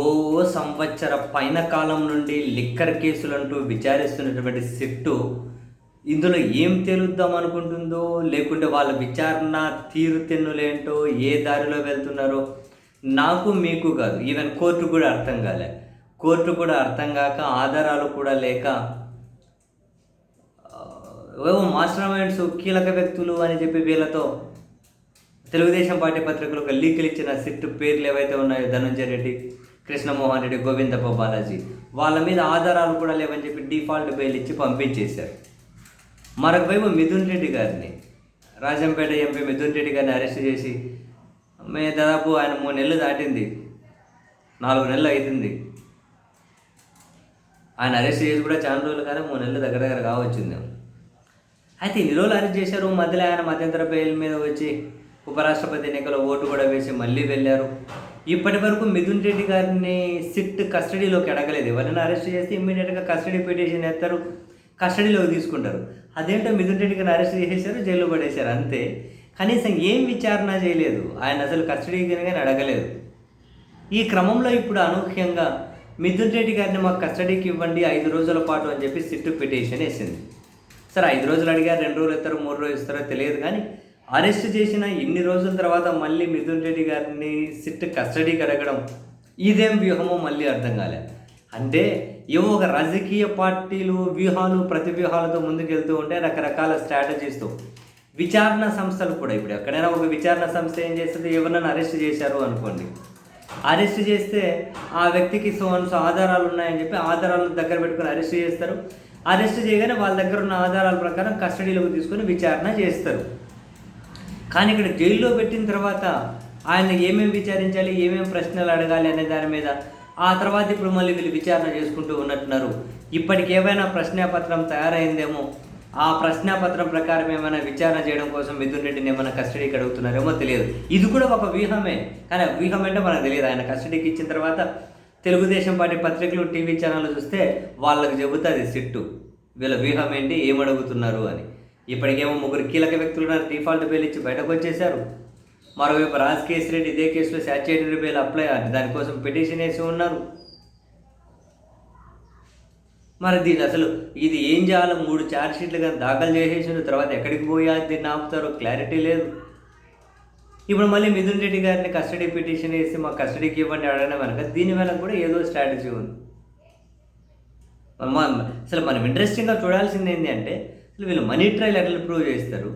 ఓ సంవత్సర పైన కాలం నుండి లిక్కర్ కేసులంటూ విచారిస్తున్నటువంటి సిట్టు ఇందులో ఏం తేలుద్దాం అనుకుంటుందో, లేకుంటే వాళ్ళ విచారణ తీరుతెన్నులేంటో, ఏ దారిలో వెళ్తున్నారో నాకు మీకు కాదు, ఈవెన్ కోర్టు కూడా అర్థం కాలే. కోర్టు కూడా అర్థం కాక, ఆధారాలు కూడా లేక, ఏవో మాస్టర్ మైండ్స్, కీలక వ్యక్తులు అని చెప్పి వీళ్ళతో తెలుగుదేశం పార్టీ పత్రికలు ఒక లీకులు ఇచ్చిన సిట్టు పేర్లు ఏవైతే ఉన్నాయో, ధనంజయ రెడ్డి, కృష్ణమోహన్ రెడ్డి, గోవిందప్ప బాలాజీ, వాళ్ళ మీద ఆధారాలు కూడా లేవని చెప్పి డిఫాల్ట్ బెయిల్ ఇచ్చి పంపించేశారు. మరొక వైపు మిథున్ రెడ్డి గారిని, రాజంపేట ఎంపీ మిథున్ రెడ్డి గారిని అరెస్ట్ చేసి దాదాపు ఆయన 3 నెలలు దాటింది, 4 నెలలు అవుతుంది. ఆయన అరెస్ట్ చేసి కూడా చాలా రోజులు కానీ 3 నెలలు దగ్గర దగ్గర కావచ్చింది. అయితే ఇన్ని రోజులు అరెస్ట్ చేశారు. మధ్యలో ఆయన మధ్యంతర బెయిల్ మీద వచ్చి ఉపరాష్ట్రపతి ఎన్నికల ఓటు కూడా వేసి మళ్ళీ వెళ్ళారు. ఇప్పటి వరకు మిథున్ రెడ్డి గారిని సిట్ కస్టడీలోకి అడగలేదు. ఎవరైనా అరెస్ట్ చేస్తే ఇమ్మీడియట్గా కస్టడీ పిటిషన్ ఎత్తారు, కస్టడీలోకి తీసుకుంటారు. అదేంటో మిథున్ రెడ్డి గారిని అరెస్ట్ చేసేసారు, జైల్లో పడేశారు అంతే. కనీసం ఏం విచారణ చేయలేదు, ఆయన అసలు కస్టడీకి కానీ అడగలేదు. ఈ క్రమంలో ఇప్పుడు అనూహ్యంగా మిథున్ రెడ్డి గారిని మాకు కస్టడీకి ఇవ్వండి 5 రోజుల పాటు అని చెప్పి సిట్ పిటిషన్ వేసింది. సరే 5 రోజులు అడిగారు, 2 రోజులు ఇస్తారో 3 రోజులు ఇస్తారో తెలియదు, కానీ అరెస్ట్ చేసిన ఇన్ని రోజుల తర్వాత మళ్ళీ మిథున్ రెడ్డి గారిని సిట్ కస్టడీకి అడగడం ఇదేం వ్యూహమో మళ్ళీ అర్థం కాలే. అంటే ఏవో ఒక రాజకీయ పార్టీలు వ్యూహాలు ప్రతి వ్యూహాలతో ముందుకెళ్తూ ఉంటే రకరకాల స్ట్రాటజీస్తో విచారణ సంస్థలు కూడా, ఇప్పుడు ఎక్కడైనా ఒక విచారణ సంస్థ ఏం చేస్తుంది, ఎవరినైనా అరెస్ట్ చేశారు అనుకోండి, అరెస్ట్ చేస్తే ఆ వ్యక్తికి సో ఆధారాలు ఉన్నాయని చెప్పి ఆధారాలను దగ్గర పెట్టుకొని అరెస్ట్ చేస్తారు. అరెస్ట్ చేయగానే వాళ్ళ దగ్గర ఉన్న ఆధారాల ప్రకారం కస్టడీలోకి తీసుకొని విచారణ చేస్తారు. కానీ ఇక్కడ జైల్లో పెట్టిన తర్వాత ఆయన ఏమేమి విచారించాలి, ఏమేమి ప్రశ్నలు అడగాలి అనే దాని మీద ఆ తర్వాత ఇప్పుడు మళ్ళీ వీళ్ళు విచారణ చేసుకుంటూ ఉన్నట్టున్నారు. ఇప్పటికి ఏమైనా ప్రశ్నాపత్రం తయారైందేమో, ఆ ప్రశ్నాపత్రం ప్రకారం ఏమైనా విచారణ చేయడం కోసం మిథున్ రెడ్డిని ఏమైనా కస్టడీకి అడుగుతున్నారేమో తెలియదు. ఇది కూడా ఒక వ్యూహమే, కానీ వ్యూహం అంటే మనకు తెలియదు. ఆయన కస్టడీకి ఇచ్చిన తర్వాత తెలుగుదేశం పార్టీ పత్రికలు, టీవీ ఛానళ్ళు చూస్తే వాళ్ళకి చెబుతుంది సిట్టు వీళ్ళ వ్యూహం ఏంటి, ఏమడుగుతున్నారు అని. ఇప్పటికేమో 3 కీలక వ్యక్తులు డిఫాల్ట్ బెయిల్ ఇచ్చి బయటకు వచ్చేశారు. మరోవైపు రాజకేశ్ రెడ్డి ఇదే కేసులో శాచ్యురేటరీ బెయిల్ అప్లై దానికోసం పిటిషన్ వేసి ఉన్నారు. మరి దీన్ని అసలు ఇది ఏం చేయాలో 3 ఛార్జ్షీట్లు కానీ దాఖలు చేసేసిన తర్వాత ఎక్కడికి పోయా దీన్ని ఆపుతారో క్లారిటీ లేదు. ఇప్పుడు మళ్ళీ మిథున్ రెడ్డి గారిని కస్టడీ పిటిషన్ వేసి మాకు కస్టడీకి ఇవ్వండి అడగడం వెనక దీని వెనక కూడా ఏదో స్ట్రాటజీ ఉంది. అసలు మనం ఇంట్రెస్టింగ్గా చూడాల్సింది ఏంటి అంటే, అసలు వీళ్ళు మనీ ట్రయల్ ఎట్లా ప్రూవ్ చేస్తారు,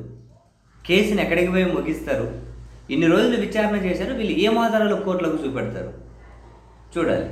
కేసుని ఎక్కడికి పోయి ముగిస్తారు, ఇన్ని రోజులు విచారణ చేశారు, వీళ్ళు ఏం ఆధారాలు కోర్టులకు చూపెడతారు చూడాలి.